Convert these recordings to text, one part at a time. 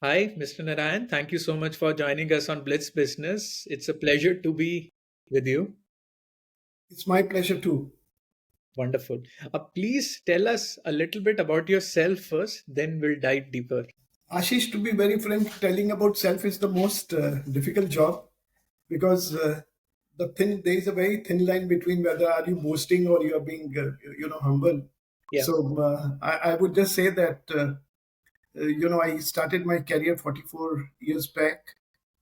Hi, Mr. Narayan. Thank you so much for joining us on Blitz Business. It's a pleasure to be with you. It's my pleasure too. Wonderful. Please tell us a little bit about yourself first, then we'll dive deeper. Ashish, to be very frank, telling about self is the most difficult job because there is a very thin line between whether are you boasting or you are being humble. Yeah. So I would just say that I started my career 44 years back.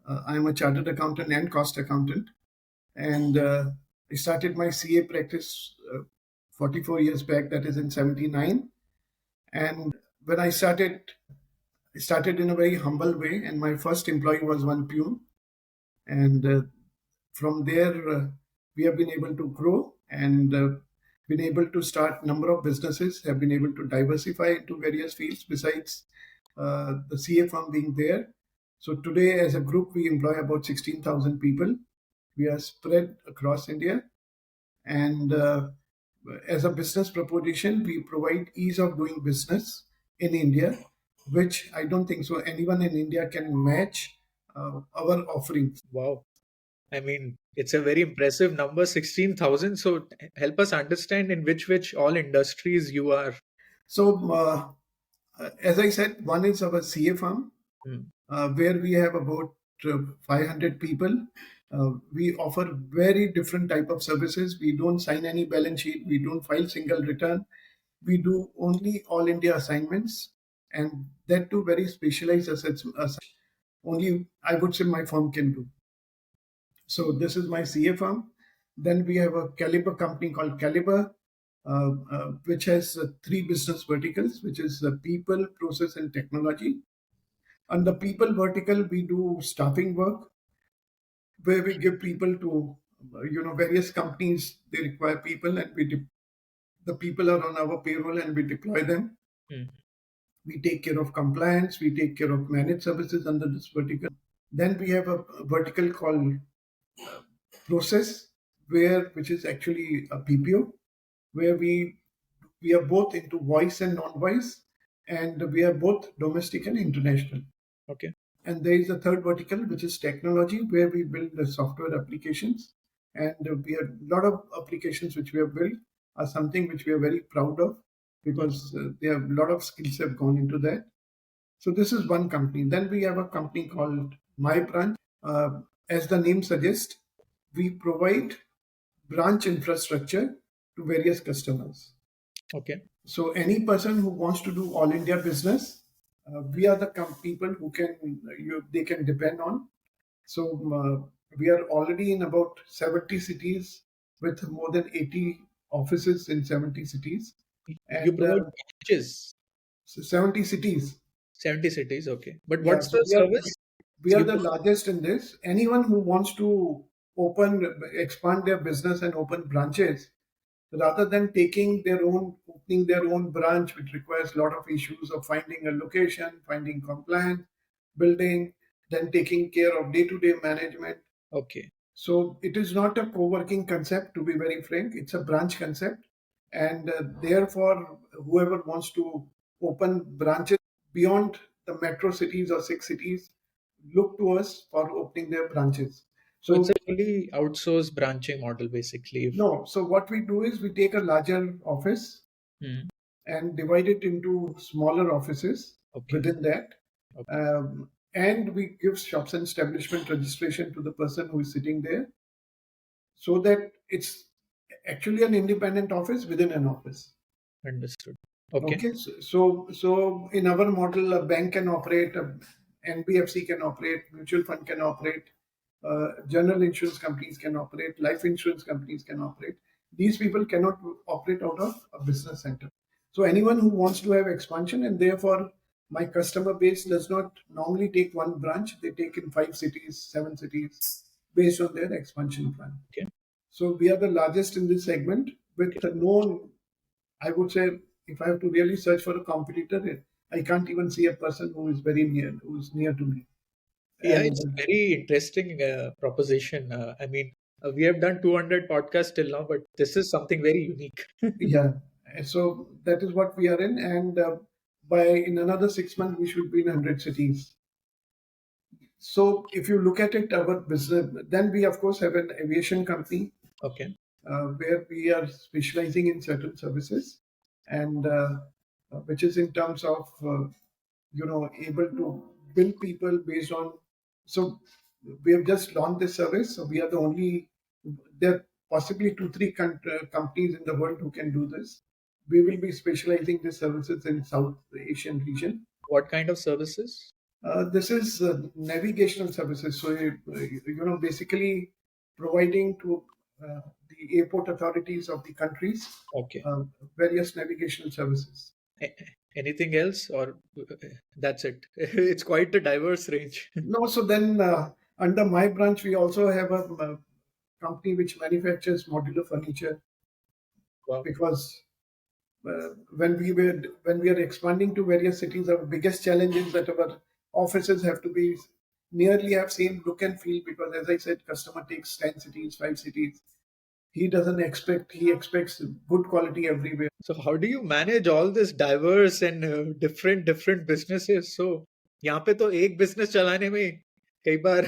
I'm a chartered accountant and cost accountant, and I started my CA practice 44 years back. That is in '79, and when I started in a very humble way, and my first employee was one peon. And from there, we have been able to grow and been able to start number of businesses, have been able to diversify into various fields besides the CA firm being there. So today, as a group, we employ about 16,000 people. We are spread across India, and as a business proposition, we provide ease of doing business in India, which I don't think so anyone in India can match our offerings. Wow. I mean, it's a very impressive number, 16,000. So help us understand in which all industries you are. So, as I said, one is our CA firm, Hmm. where we have about 500 people. We offer very different type of services. We don't sign any balance sheet. We don't file single return. We do only all India assignments, and that too very specialized assets. Only I would say my firm can do. So this is my CA firm. Then we have a Caliber company called Caliber, which has three business verticals, which is people, process, and technology. On the people vertical, we do staffing work where we give people to various companies. They require people, and the people are on our payroll, and we deploy them. Hmm. We take care of compliance. We take care of managed services under this vertical. Then we have a vertical called process, which is actually a BPO, where we are both into voice and non-voice, and we are both domestic and international. Okay. And there is a third vertical, which is technology, where we build the software applications. And we have a lot of applications which we have built are something which we are very proud of Hmm. because there are a lot of skills have gone into that. So this is one company. Then we have a company called My Branch. As the name suggests, we provide branch infrastructure to various customers. Okay. So any person who wants to do all India business, we are the people who they can depend on. So we are already in about 70 cities with more than 80 offices in 70 cities, You and provide packages, 70 cities. 70 cities. Okay. But Yeah, what's so the service? we are You the largest in this. Anyone who wants to expand their business and open branches, rather than opening their own branch, which requires a lot of issues of finding a location, finding compliance, building, then taking care of day-to-day management. Okay. So it is not a co-working concept, to be very frank. It's a branch concept, and therefore, whoever wants to open branches beyond the metro cities or six cities, look to us for opening their branches. So it's So a fully outsourced branching model, basically. If no, so what we do is we take a larger office Hmm. and divide it into smaller offices Okay. within that. Okay. And we give shops and establishment registration to the person who is sitting there so that it's actually an independent office within an office. Understood. Okay. Okay, so in our model, a bank can operate, a NBFC can operate, mutual fund can operate, general insurance companies can operate, life insurance companies can operate. These people cannot operate out of a business center. So anyone who wants to have expansion, and therefore my customer base does not normally take one branch; they take in 5 cities, 7 cities, based on their expansion plan. Okay. So we are the largest in this segment with Okay. a known, I would say, if I have to really search for a competitor, I can't even see a person who is near to me. Yeah, And it's a very interesting proposition. I mean, we have done 200 podcasts till now, but this is something very unique. yeah, so that is what we are in. And by in another 6 months, we should be in 100 cities. So if you look at it, our business, then we of course have an aviation company Okay. where we are specializing in certain services, and which is in terms of able to bill people based on. So we have just launched this service. So we are the only. There are possibly two, three companies in the world who can do this. We will be specializing the services in South Asian region. What kind of services? This is navigational services. So, basically providing to uh, the airport authorities of the countries Okay. uh, various navigational services. A- Anything else, or that's it? It's quite a diverse range. No, so then under my branch, we also have a company which manufactures modular furniture Wow. because when we are expanding to various cities, our biggest challenge is that our offices have to be nearly have same look and feel because, as I said, customer takes 10 cities, 5 cities. He expects good quality everywhere. So how do you manage all this diverse and different businesses? So यहाँ पे तो एक business चलाने में कई बार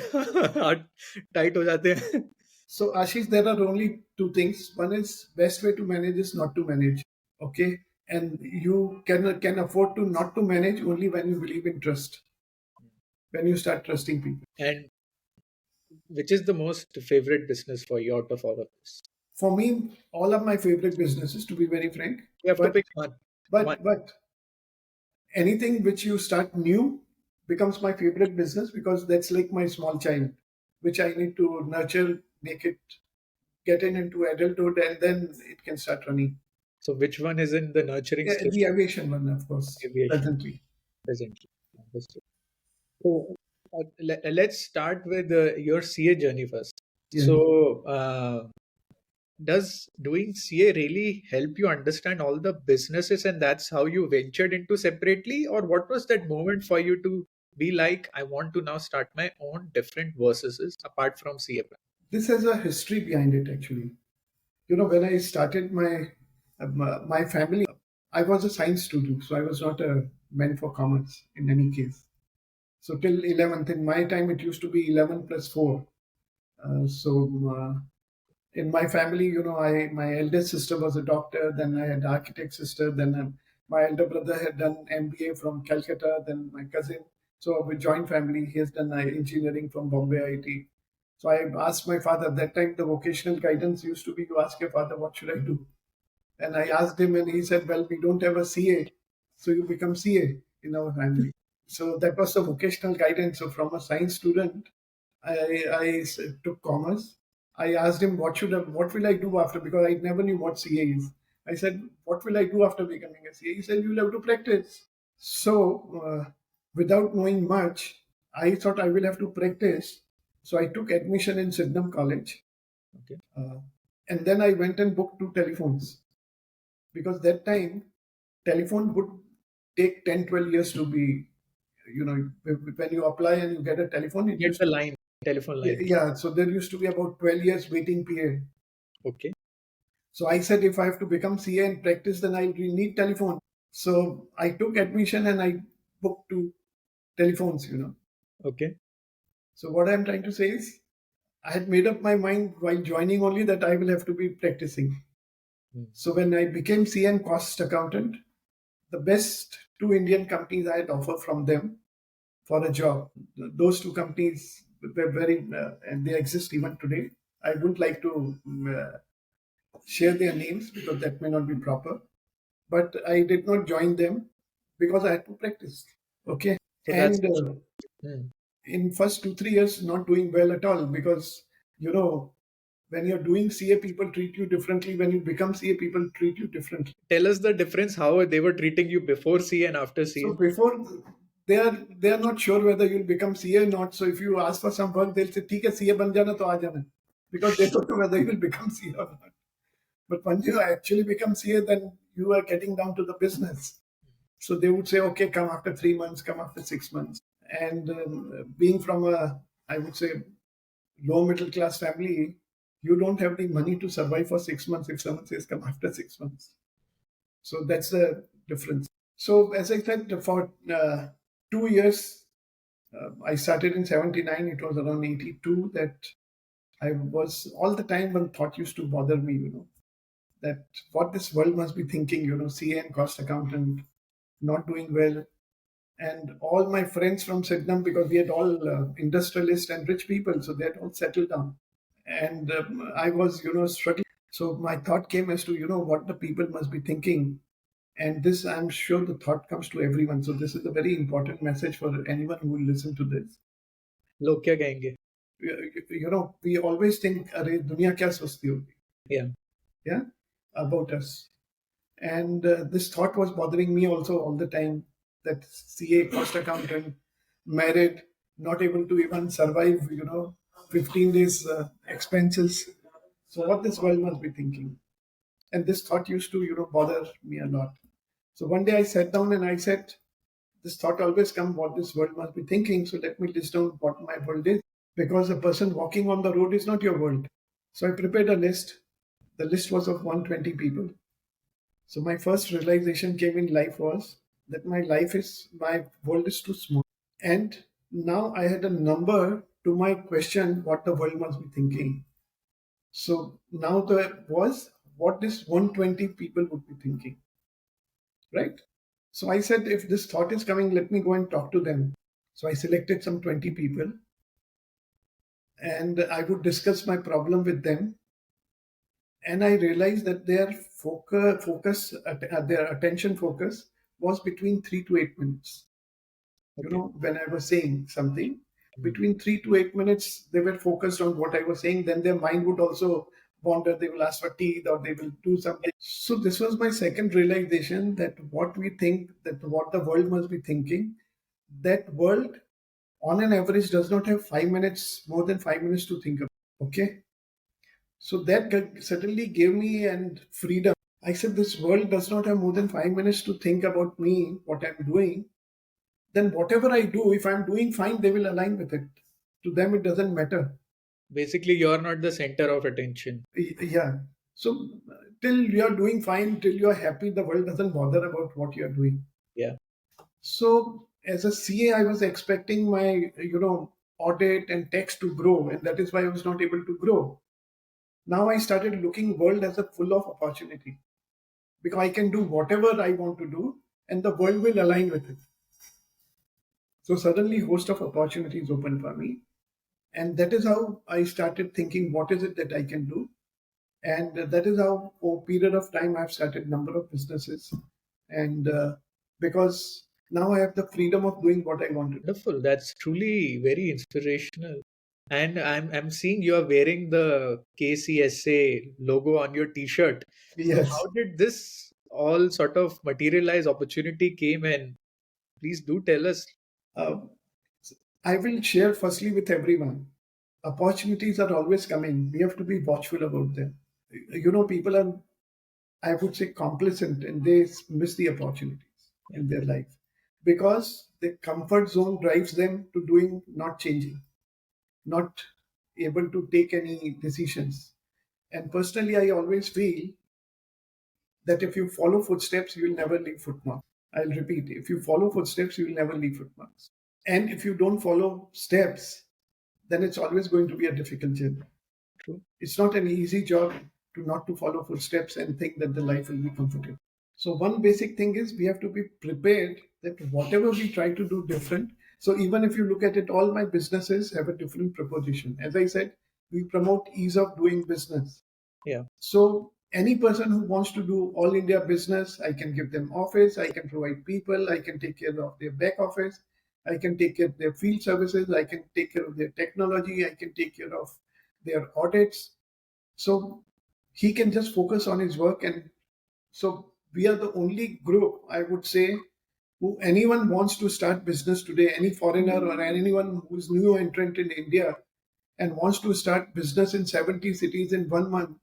हाथ tight हो जाते हैं. So Ashish, there are only two things. One is best way to manage is not to manage. Okay. And you can afford to not to manage only when you believe in trust. When you start trusting people. And which is the most favorite business for you out of all of this? For me, all of my favorite businesses, to be very frank. You have to But pick one. One. but anything which you start new becomes my favorite business because that's like my small child, which I need to nurture, make it get into adulthood, and then it can start running. So which one is in the nurturing Yeah, stage? the aviation one, of course, Aviation presently. presently. Understood. So let's start with your CA journey first. Yeah. So does doing CA really help you understand all the businesses, and that's how you ventured into separately? Or what was that moment for you to be like, I want to now start my own different verses apart from CA? This has a history behind it, actually. When I started my family, I was a science student, so I was not a meant for commerce in any case. So till 11th, in my time, it used to be 11 plus 4. So in my family, my eldest sister was a doctor, then I had architect sister, then my elder brother had done MBA from Calcutta, then my cousin. So with joint family, he has done engineering from Bombay IIT. So I asked my father, that time the vocational guidance used to be to ask your father, what should I do? And I asked him, and he said, well, we don't have a CA, so you become CA in our family. So that was the vocational guidance. So from a science student, I took commerce. I asked him, what will I do after? Because I never knew what CA is. I said, what will I do after becoming a CA? He said, you'll have to practice. So without knowing much, I thought I will have to practice. So I took admission in Sydenham College. Okay. And then I went and booked 2 telephones. Because that time, telephone would take 10, 12 years to be, when you apply and you get a telephone, it Get used the to, line, telephone line. yeah, so there used to be about 12 years waiting period. Okay. So I said, if I have to become CA and practice, then I will need telephone. So I took admission and I booked 2 telephones. Okay. So what I'm trying to say is, I had made up my mind while joining only that I will have to be practicing. So when I became CA and cost accountant, the best 2 Indian companies I had offered from them for a job. Those 2 companies were very, and they exist even today. I wouldn't like to share their names because that may not be proper. But I did not join them because I had to practice. Okay. So that's And Hmm. in first 2, 3 years, not doing well at all because, when you're doing CA, people treat you differently. When you become CA, people treat you differently. Tell us the difference how they were treating you before CA and after CA. So before they are not sure whether you'll become CA or not. So if you ask for some work, they'll say, "ठीक है, CA बन जाना तो आ जाना," because they don't know whether you will become CA or not. But when you actually become CA, then you are getting down to the business. So they would say, "Okay, come after 3 months, come after 6 months." And being from I would say, low middle class family, you don't have the money to survive for 6 months if someone says come after 6 months. So that's the difference. So as I said, for 2 years, I started in 79. It was around 82 that I was all the time one thought used to bother me, that what this world must be thinking, CA and cost accountant, not doing well. And all my friends from Sydenham, because we had all industrialists and rich people, so they had all settled down. And I was, struggling. So my thought came as to, what the people must be thinking. And this, I'm sure the thought comes to everyone. So this is a very important message for anyone who will listen to this. लोग क्या कहेंगे? We always think, अरे दुनिया क्या सोचती होगी? Yeah. Yeah, about us. And this thought was bothering me also all the time, that CA, cost accountant, married, not able to even survive, 15 days expenses. So what this world must be thinking. And this thought used to, bother me a lot. So one day I sat down and I said, this thought always comes what this world must be thinking. So let me list down what my world is. Because the person walking on the road is not your world. So I prepared a list. The list was of 120 people. So my first realization came in life was that my world is too small. And now I had a number to my question, what the world must be thinking. So now the was what this 120 people would be thinking, right? So I said, if this thought is coming, let me go and talk to them. So I selected some 20 people and I would discuss my problem with them. And I realized that their their attention focus was between 3 to 8 minutes. Okay. When I was saying something, between 3 to 8 minutes, they were focused on what I was saying. Then their mind would also wander. They will ask for tea or they will do something. So this was my second realization, that what we think, that what the world must be thinking, that world on an average does not have 5 minutes, more than 5 minutes to think about. Okay. So that certainly gave me and freedom. I said, this world does not have more than 5 minutes to think about me, what I'm doing. Then whatever I do, if I'm doing fine, they will align with it. To them, it doesn't matter. Basically, you're not the center of attention. Yeah. So till you're doing fine, till you're happy, the world doesn't bother about what you're doing. Yeah. So as a CA, I was expecting my, audit and tax to grow, and that is why I was not able to grow. Now I started looking world as a full of opportunity, because I can do whatever I want to do, and the world will align with it. So suddenly, host of opportunities open for me, and that is how I started thinking, what is it that I can do, and that is how, over a period of time, I've started number of businesses, and because now I have the freedom of doing what I want to do. Wonderful. That's truly very inspirational. And I'm seeing you are wearing the KCSA logo on your t-shirt. So Yes. how did this all sort of materialize? Opportunity came, and please do tell us. Uh, I will share firstly with everyone. Opportunities are always coming. We have to be watchful about them. People are, I would say, complacent, and they miss the opportunities in their life because the comfort zone drives them to doing, not changing, not able to take any decisions. And personally, I always feel that if you follow footsteps, you will never leave footmarks. I'll repeat, if you follow footsteps, you will never leave footmarks. And if you don't follow steps, then it's always going to be a difficult journey. True. It's not an easy job to not to follow footsteps and think that the life will be comfortable. So one basic thing is we have to be prepared that whatever we try to do different. So even if you look at it, all my businesses have a different proposition. As I said, we promote ease of doing business. Yeah. So any person who wants to do all India business, I can give them office, I can provide people, I can take care of their back office, I can take care of their field services, I can take care of their technology, I can take care of their audits. So he can just focus on his work. And so we are the only group, I would say, who anyone wants to start business today, any foreigner or anyone who's new entrant in India and wants to start business in 70 cities in 1 month,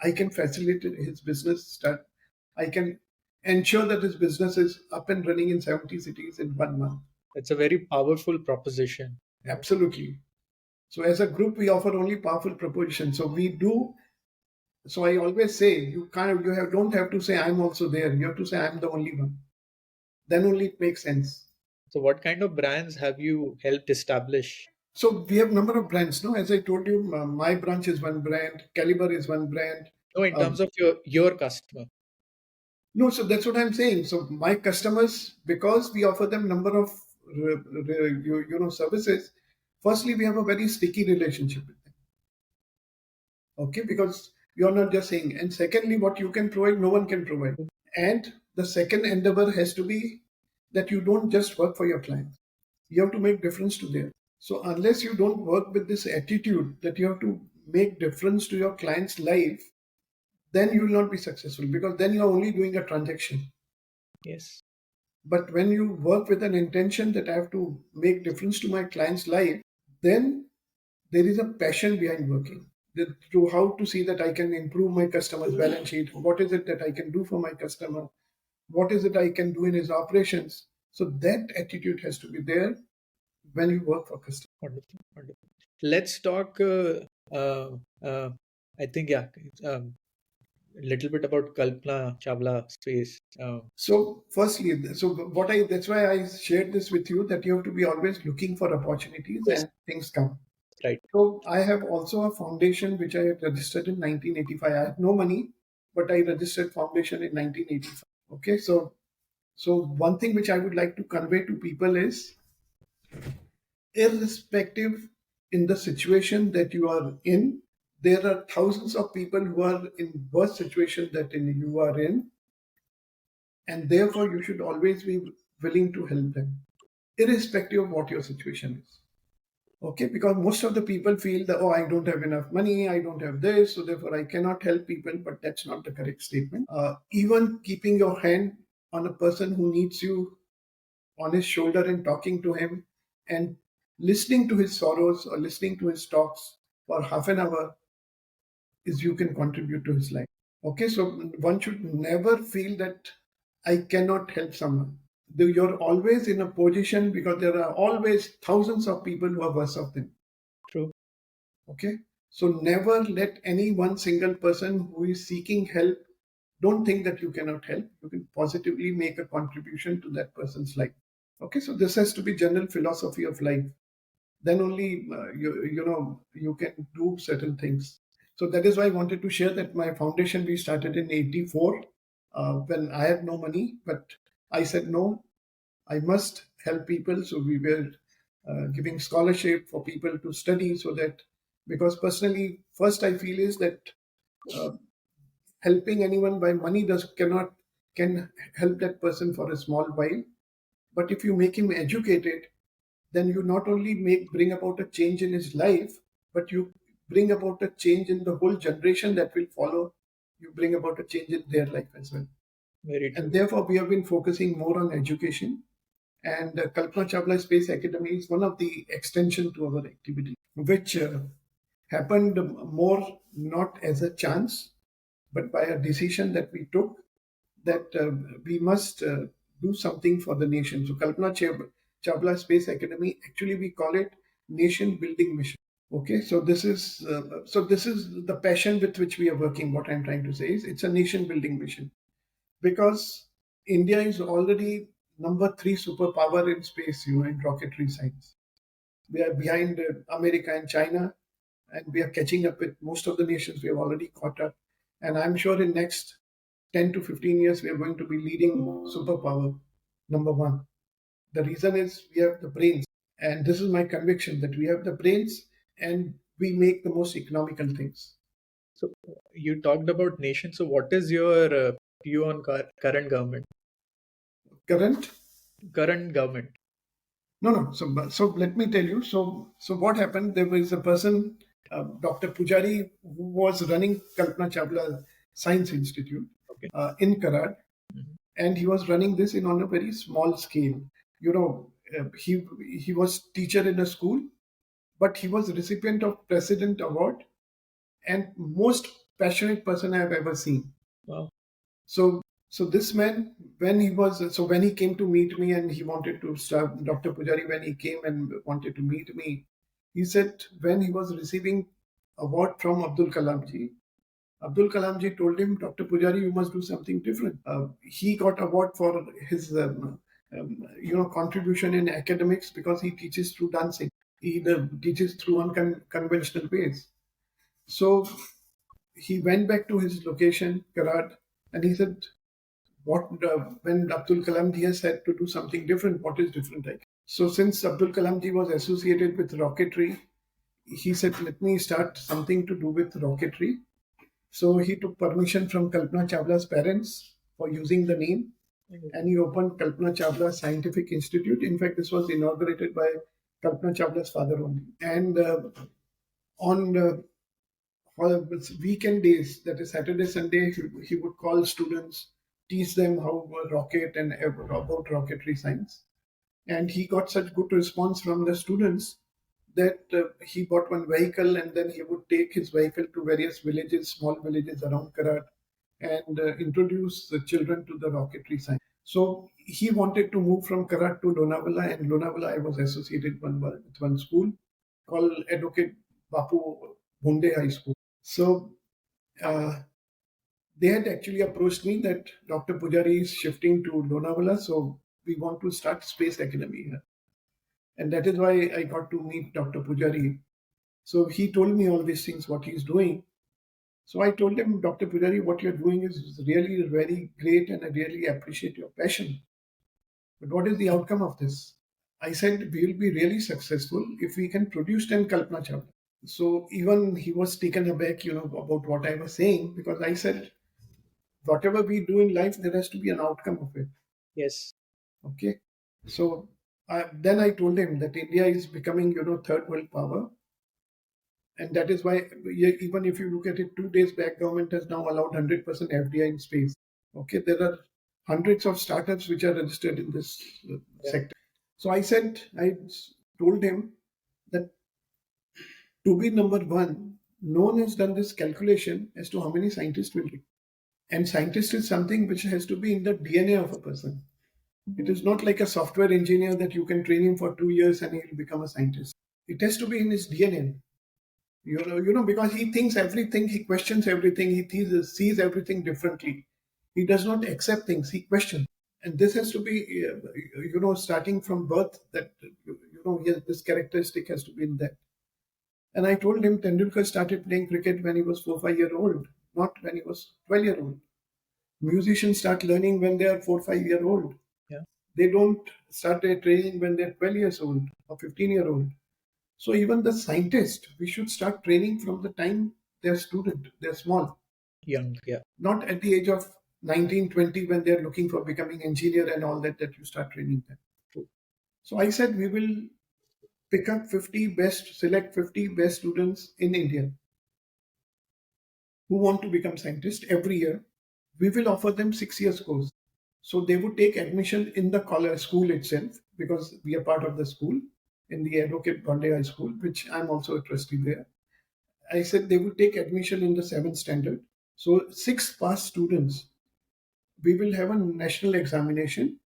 I can facilitate his business start. I can ensure that his business is up and running in 70 cities in 1 month. It's a very powerful proposition. Absolutely. So as a group, we offer only powerful propositions. So we do. So I always say don't have to say I'm also there. You have to say I'm the only one. Then only it makes sense. So what kind of brands have you helped establish? So we have number of brands. No, as I told you, my branch is one brand. Caliber is one brand. No, in Um, terms of your customer. no, so that's what I'm saying. So my customers, because we offer them number of services. Firstly, we have a very sticky relationship with them. Okay, because you're not just saying. And secondly, what you can provide, no one can provide. And the second endeavor has to be that you don't just work for your clients. You have to make difference to them. So unless you don't work with this attitude that you have to make difference to your client's life, then you will not be successful, because then you're only doing a transaction. Yes. But when you work with an intention that I have to make difference to my client's life, then there is a passion behind working. To how to see that I can improve my customer's balance sheet. What is it that I can do for my customer? What is it I can do in his operations? So that attitude has to be there when you work for customers. Wonderful. Wonderful. Let's talk. Uh, uh, I think um, a little bit about Kalpana Chawla Space. So, firstly, so what I that's why I shared this with you, that you have to be always looking for opportunities Yes, and things come. right. So, I have also a foundation which I had registered in 1985. I had no money, but I registered foundation in 1985. Okay, so one thing which I would like to convey to people is, irrespective in the situation that you are in, there are thousands of people who are in worse situation that you are in, and therefore you should always be willing to help them, irrespective of what your situation is. Okay, because most of the people feel that, oh, I don't have enough money, I don't have this, so therefore I cannot help people, but that's not the correct statement. Even keeping your hand on a person who needs you on his shoulder and talking to him and listening to his sorrows or listening to his talks for half an hour, is you can contribute to his life. Okay, so one should never feel that I cannot help someone. You're always in a position, because there are always thousands of people who are worse off than True. you. Okay, so never let any one single person who is seeking help, don't think that you cannot help. You can positively make a contribution to that person's life. Okay, so this has to be general philosophy of life. Then only you can do certain things. So that is why I wanted to share that my foundation we started in '84 when I had no money, but I said no, I must help people. So we were giving scholarship for people to study, so that, because personally, first I feel is that uh, helping anyone by money can help that person for a small while, but if you make him educated, then you not only bring about a change in his life, but you bring about a change in the whole generation that will follow. You bring about a change in their life as well. Very And true. therefore, we have been focusing more on education. And Kalpana Chawla Space Academy is one of the extension to our activity, which happened more not as a chance, but by a decision that we took, that we must do something for the nation. So Kalpana Chawla Space Academy, actually we call it Nation Building Mission. Okay, so this is the passion with which we are working. What I'm trying to say is, it's a nation building mission, because India is already number 3 superpower in space, in rocketry science. We are behind America and China, and we are catching up with most of the nations. We have already caught up, and I'm sure in next 10 to 15 years we are going to be leading superpower number 1. The reason is we have the brains, and this is my conviction that we have the brains and we make the most economical things. So you talked about nation. So what is your view on current government? Current? Current government. No. So let me tell you. So what happened? There was a person, Dr. Pujari, who was running Kalpana Chawla Science Institute Okay. in Karad, Mhm. and he was running this on a very small scale. He was teacher in a school, but he was recipient of President Award, and most passionate person I have ever seen. Wow. So so this man, when he came to meet me and he wanted to start, Dr. Pujari, when he came and wanted to meet me, he said when he was receiving award from Abdul Kalam ji told him, Dr. Pujari, you must do something different. He got award for his contribution in academics because he teaches through dancing. He teaches through unconventional ways. So he went back to his location, Karat, and he said, "What when Abdul Kalam ji has said to do something different, what is different?" Like so, since Abdul Kalam ji was associated with rocketry, he said, "Let me start something to do with rocketry." So he took permission from Kalpana Chawla's parents for using the name, and he opened Kalpana Chawla Scientific Institute. In fact, this was inaugurated by Kalpana Chawla's father only. And on weekend days, that is Saturday, Sunday, he would call students, teach them how rocket and about rocketry science. And he got such good response from the students that he bought one vehicle, and then he would take his vehicle to various villages, small villages around Karat, and introduce the children to the rocketry science. So he wanted to move from Karat to Lonavala, and Lonavala I was associated with one school called Advocate Bapu Bhunde High School. So uh, they had actually approached me that Dr. Pujari is shifting to Lonavala, so we want to start Space Academy here. And that is why I got to meet Dr. Pujari. So he told me all these things, what he's doing. So I told him, Dr. Pujari, what you're doing is really very great and I really appreciate your passion. But what is the outcome of this? I said, we will be really successful if we can produce 10 Kalpana Chawla. So even he was taken aback, about what I was saying, because I said, whatever we do in life, there has to be an outcome of it. Yes. Okay. So then I told him that India is becoming, third world power. And that is why, even if you look at it, 2 days back, government has now allowed 100% FDI in space. Okay. There are hundreds of startups which are registered in this sector. So I told him that to be number one, no one has done this calculation as to how many scientists will be. And scientist is something which has to be in the DNA of a person. It is not like a software engineer that you can train him for 2 years and he will become a scientist. It has to be in his DNA. Because he thinks everything, he questions everything, he sees everything differently. He does not accept things, he questions. And this has to be, starting from birth, that, this characteristic has to be in that. And I told him Tendulkar started playing cricket when he was 4-5 years old, not when he was 12 years old. Musicians start learning when they are 4-5 years old. Yeah. They don't start their training when they're 12 years old or 15 years old. So even the scientist, we should start training from the time they're student, they're small. Young. Yeah. Not at the age of 19, 20 when they're looking for becoming engineer and all that you start training them. So I said we will pick up select 50 best students in India who want to become scientists every year. We will offer them 6 years course. So they would take admission in the college school itself because we are part of the school in the Advocate Bhunde High School, which I'm also a trustee there. I said they would take admission in the 7th standard. So 6 past students, we will have a national examination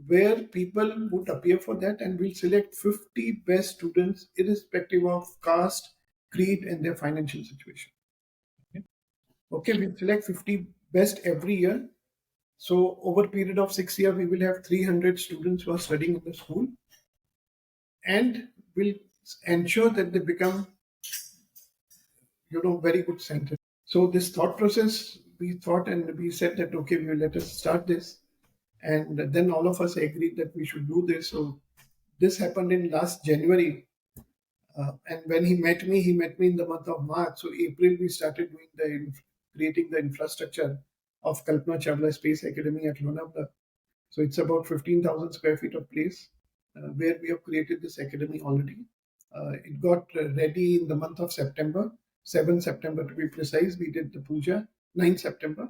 where people would appear for that and we'll select 50 best students irrespective of caste, creed, and their financial situation. Okay, we'll select 50 best every year. So over a period of 6 years, we will have 300 students who are studying in the school and will ensure that they become, very good scientists. So this thought process, we thought and we said that, okay, we will let us start this. And then all of us agreed that we should do this. So this happened in last January. And when he met me in the month of March. So April, we started creating the infrastructure of Kalpana Chawla Space Academy at Lonavala. So it's about 15,000 square feet of place where we have created this academy already. It got ready in the month of September, 7 September to be precise. We did the puja, 9 September.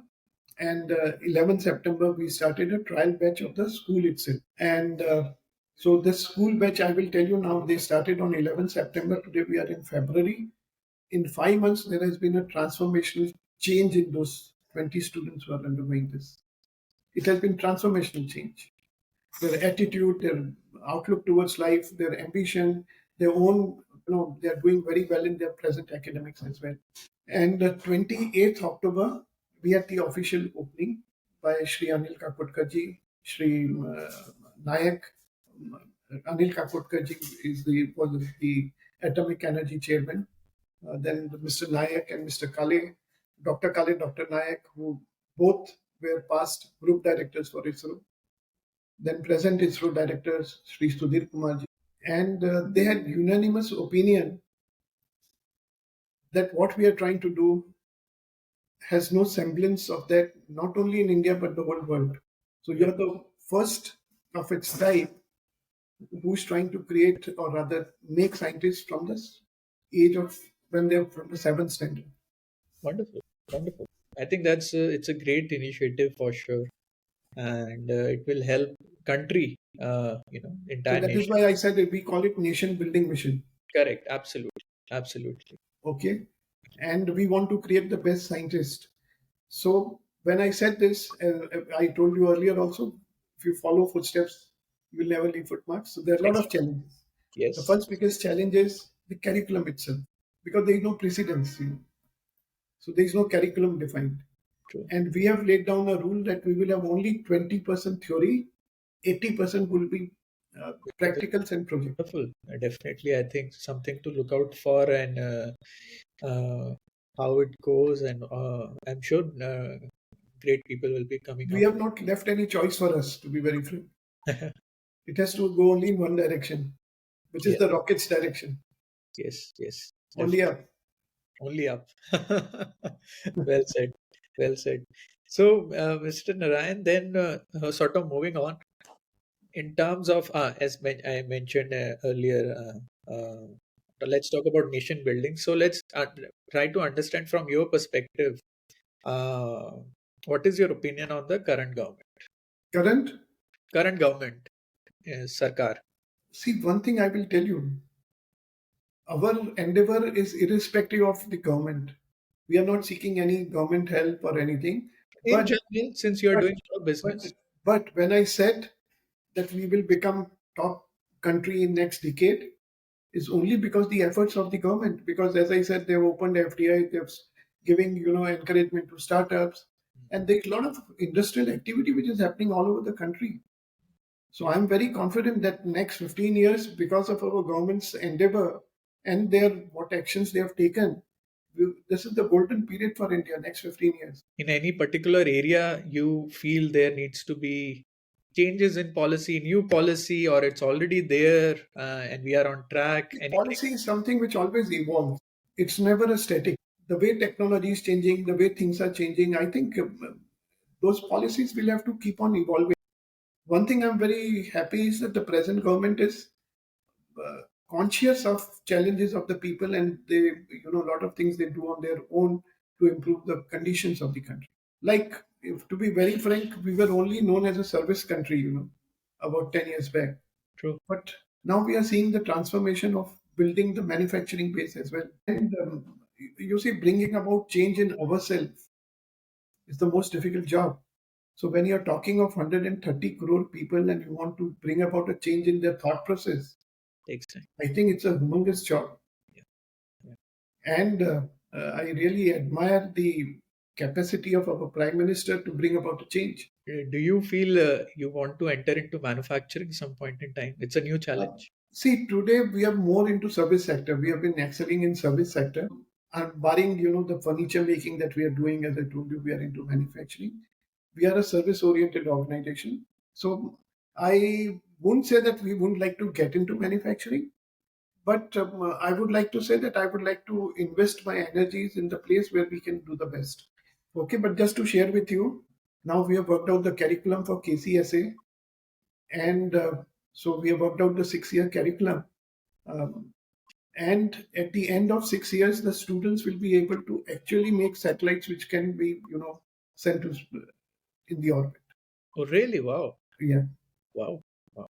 And 11 September, we started a trial batch of the school itself. And so this school batch, I will tell you now, they started on 11 September. Today we are in February. In 5 months, there has been a transformational change in those 20 students who are undergoing this. It has been transformational change. Their attitude, their outlook towards life, their ambition, their own, they are doing very well in their present academics as well. And 28th October, we had the official opening by Shri Anil Kakotkarji, Shri Nayak, Anil Kakotkar ji was the atomic energy chairman. Then Mr. Nayak and Mr. Kale, Dr. Nayak, who both were past group directors for ISRO. Then present ISRO directors, Sri Sudheer Kumar ji. And they had unanimous opinion that what we are trying to do has no semblance of that, not only in India, but the whole world. So you're the first of its type who's trying to create, or rather make scientists from this age of when they're from the seventh standard. Wonderful, wonderful. I think that's it's a great initiative for sure, and it will help country, So entire that is nation. why I said that we call it nation building mission. Correct, absolutely, absolutely. Okay. And we want to create the best scientist. So when I said this, I told you earlier also, if you follow footsteps, you will never leave footmarks. So there are a lot of challenges. The Yes, first biggest challenge is the curriculum itself, because there is no precedence. So there is no curriculum defined. true. And we have laid down a rule that we will have only 20% theory, 80% will be practicals and projects. Wonderful. Definitely, I think something to look out for, and how it goes, and I'm sure great people will be coming We up. have not left any choice for us, to be very frank. It has to go only in one direction, which is Yeah, the rocket's direction. yes, yes, Only definitely. up. Only up. Well said. Well said. So, Mr. Narayan, then sort of moving on in terms of, I mentioned earlier, let's talk about nation building. So, let's try to understand from your perspective, uh, what is your opinion on the current government? Current, Current government, Sarkar. see, one thing I will tell you, our endeavor is irrespective of the government. We are not seeking any government help or anything. In But general, since you are but doing your but business, but when I said that we will become top country in next decade, is only because the efforts of the government. Because as I said, they've opened FDI, they've giving encouragement to startups, and there's a lot of industrial activity which is happening all over the country. So I'm very confident that next 15 years, because of our government's endeavor and their what actions they have taken, this is the golden period for India. Next 15 years. in any particular area you feel there needs to be changes in policy, new policy, or it's already there, and we are on track? Anything? Policy is something which always evolves. It's never a static. The way technology is changing, the way things are changing, I think those policies will have to keep on evolving. One thing I'm very happy is that the present government is uh, conscious of challenges of the people, and they, a lot of things they do on their own to improve the conditions of the country. Like, if to be very frank, we were only known as a service country, about 10 years back. True. But now we are seeing the transformation of building the manufacturing base as well. And you see, bringing about change in ourselves is the most difficult job. So when you're talking of 130 crore people and you want to bring about a change in their thought process, Takes time. I think it's a humongous job. Yeah. Yeah. And I really admire the capacity of our Prime Minister to bring about a change. Do you feel you want to enter into manufacturing some point in time? It's a new challenge. See, today we are more into service sector. We have been excelling in service sector. And barring, the furniture making that we are doing, as I told you, we are into manufacturing. We are a service-oriented organization. So I wouldn't say that we wouldn't like to get into manufacturing, but I would like to say that I would like to invest my energies in the place where we can do the best. Okay, but just to share with you, now we have worked out the curriculum for KCSA, and so we have worked out the 6-year curriculum. Um, and at the end of 6 years, the students will be able to actually make satellites which can be, sent to in the orbit. Oh, really? Wow. Yeah. Wow. Wow.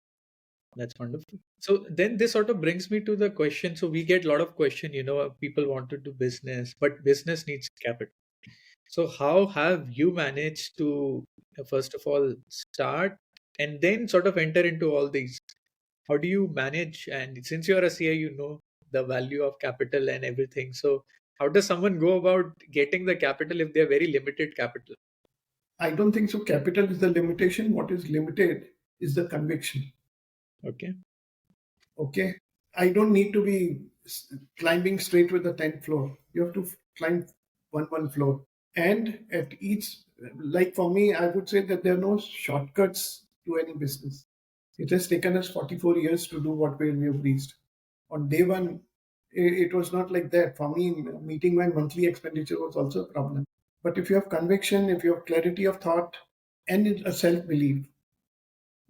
That's wonderful. So then this sort of brings me to the question. So we get a lot of question, people want to do business, but business needs capital. So how have you managed to, first of all, start and then sort of enter into all these? How do you manage? And since you're a CA, you know the value of capital and everything. So how does someone go about getting the capital if they're very limited capital? I don't think so. Capital is the limitation. What is limited is the conviction. Okay. Okay. I don't need to be climbing straight with the 10th floor. You have to climb one floor. And at each, like for me, I would say that there are no shortcuts to any business. It has taken us 44 years to do what we have reached. On day one, it was not like that. For me, meeting my monthly expenditure was also a problem. But if you have conviction, if you have clarity of thought, and a self belief,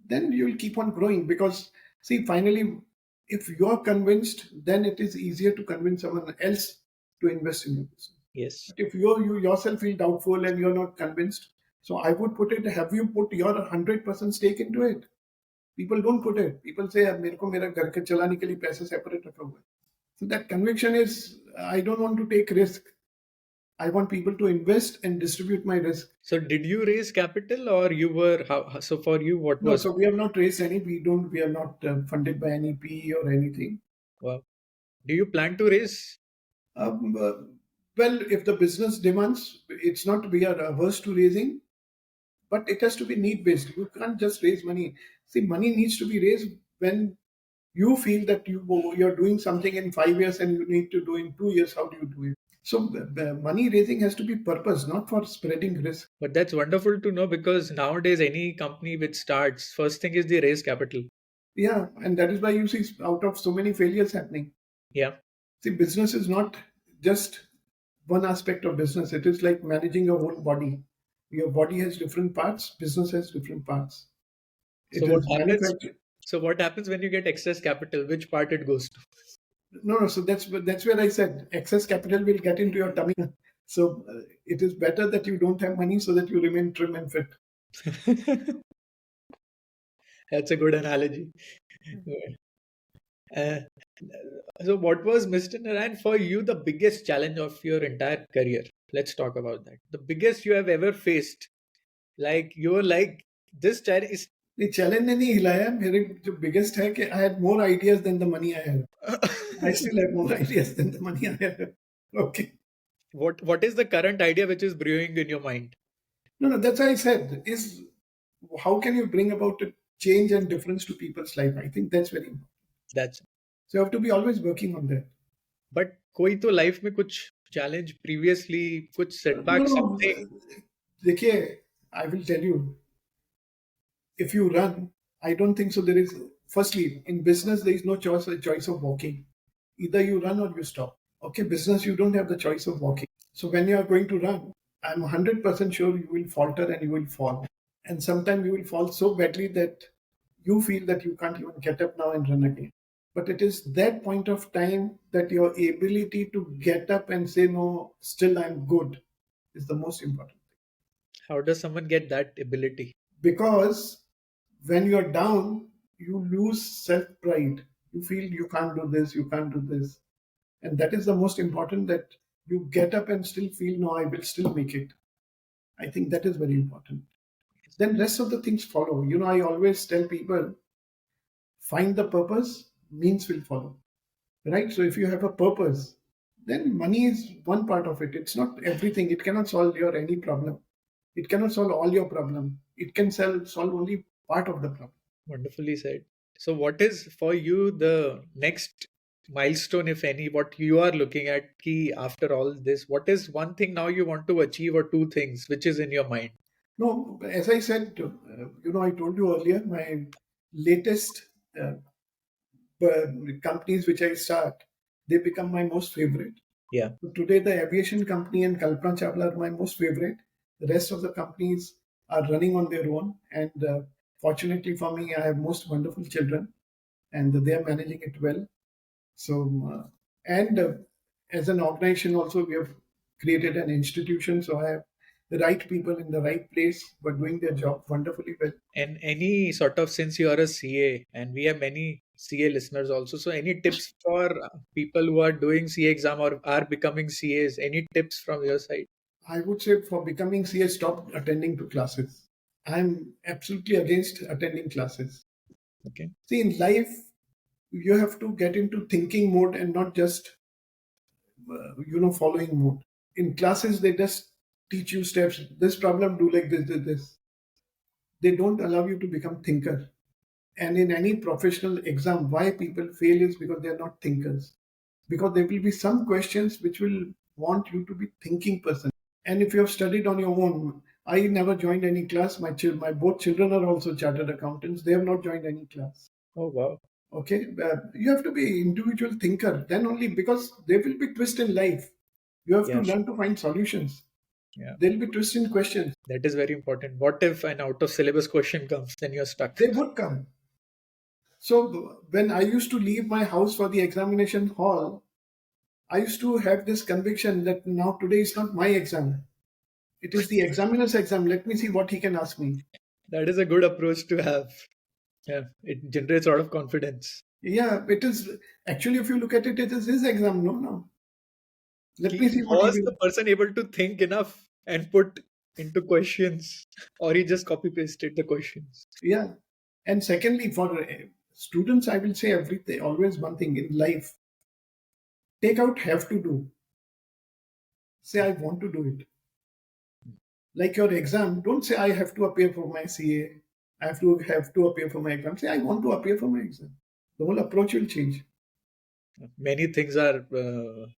then you will keep on growing. Because, see, finally, if you're convinced, then it is easier to convince someone else to invest in your business. Yes. If you yourself feel doubtful and you're not convinced, so I would put it, have you put your 100% stake into it? People don't put it. People say, "अब मेरे को मेरा घर के चलाने के लिए पैसा separate रखा हुआ है." So that conviction is, I don't want to take risk. I want people to invest and distribute my risk. So did you raise capital, or you were so for you what No, was? so we have not raised any. We are not funded by any PE or anything. Wow. Do you plan to raise? Um, uh, well, if the business demands, it's not we are averse to raising, but it has to be need based. You can't just raise money. See, money needs to be raised when you feel that you're doing something in 5 years and you need to do in 2 years. How do you do it? So money raising has to be purpose, not for spreading risk. But that's wonderful to know, because nowadays any company which starts, first thing is they raise capital. Yeah, and that is why you see out of so many failures happening. Yeah. See, business is not just one aspect of business. It is like managing your whole body. Your body has different parts. Business has different parts. So It what is happens? manufactured. So what happens when you get excess capital? Which part it goes No. So that's where I said excess capital will get into your tummy. So it is better that you don't have money so that you remain trim and fit. to? That's a good analogy. Uh, so what was, Mr. Narayan, for you the biggest challenge of your entire career? Let's talk about that. The biggest you have ever faced. Like you were like, this challenge is. The challenge ने नहीं हिलाया मेरे जो biggest है कि I had more ideas than the money I have. I still have more ideas than the money I have. Okay. What is the current idea which is brewing in your mind? No, that's why I said is how can you bring about a change and difference to people's life? I think that's very important. That's. So you have to be always working on that. But कोई तो life में कुछ challenge previously, कुछ setback, No, something. देखिए, I will tell you, if you run, I don't think so. There is, firstly, in business, there is no choice of walking. Either you run or you stop. Okay, business, you don't have the choice of walking. So when you are going to run, I'm 100% sure you will falter and you will fall. And sometimes you will fall so badly that you feel that you can't even get up now and run again. But it is that point of time that your ability to get up and say, no, still I'm good, is the most important thing. How does someone get that ability? Because when you're down, you lose self pride. You feel you can't do this, you can't do this. And that is the most important, that you get up and still feel, no, I will still make it. I think that is very important. Then rest of the things follow. I always tell people, find the purpose, means will follow. Right? So if you have a purpose, then money is one part of it. It's not everything. It cannot solve your any problem. It cannot solve all your problem. It can solve only part of the problem. Wonderfully said. So what is for you the next milestone, if any, what you are looking at key after all this? What is one thing now you want to achieve, or two things which is in your mind? No, as I said, I told you earlier, my latest companies which I start, they become my most favorite. Yeah. So today, the aviation company and Kalpana Chawla are my most favorite. The rest of the companies are running on their own. And fortunately for me, I have most wonderful children and they are managing it well. So, as an organization also, we have created an institution. So I have the right people in the right place, but doing their job wonderfully well. And any sort of, since you are a CA and we have many CA listeners also, so any tips for people who are doing CA exam or are becoming CAs? Any tips from your side? I would say for becoming CA, stop attending to classes. I'm absolutely against attending classes. Okay. See, in life, you have to get into thinking mode and not just, following mode. In classes, they just teach you steps. This problem, do like this, this, this. They don't allow you to become thinker. And in any professional exam, why people fail is because they are not thinkers. Because there will be some questions which will want you to be thinking person. And if you have studied on your own, I never joined any class. My both children are also chartered accountants. They have not joined any class. Oh, wow. Okay, you have to be individual thinker. Then only, because there will be twist in life. You have to Yeah. learn to find solutions. Yeah. There will be twist in questions. That is very important. What if an out of syllabus question comes? Then you're stuck. They would come. So when I used to leave my house for the examination hall, I used to have this conviction that now today is not my exam. It is the examiner's exam. Let me see what he can ask me. That is a good approach to have. Yeah, it generates a lot of confidence. Yeah, it is actually, if you look at it, it is his exam. No. Let me see what he Was will. the person able to think enough and put into questions, or he just copy pasted the questions? Yeah. And secondly, for students, I will say everything, always one thing in life, take out have to do. Say, I want to do it. Like your exam, don't say, I have to appear for my CA. I have to appear for my exam. Say, I want to appear for my exam. The whole approach will change. Many things are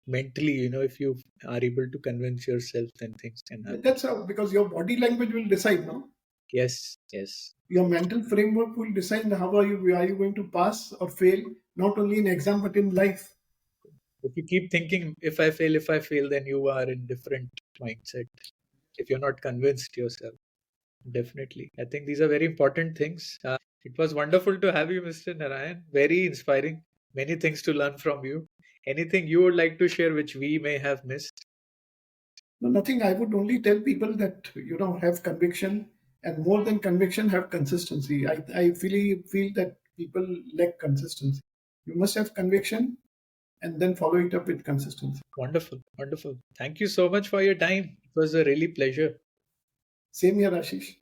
mentally, if you are able to convince yourself, then things can happen. That's how, because your body language will decide, no? Yes, yes. Your mental framework will decide how are you going to pass or fail, not only in exam but in life. If you keep thinking, if I fail, then you are in different mindset. If you're not convinced yourself, definitely. I think these are very important things. It was wonderful to have you, Mr. Narayan. Very inspiring. Many things to learn from you. Anything you would like to share which we may have missed? No, nothing. I would only tell people that have conviction, and more than conviction, have consistency. I feel that people lack consistency. You must have conviction and then follow it up with consistency. Wonderful, wonderful. Thank you so much for your time. It was a really pleasure. Same here, Ashish.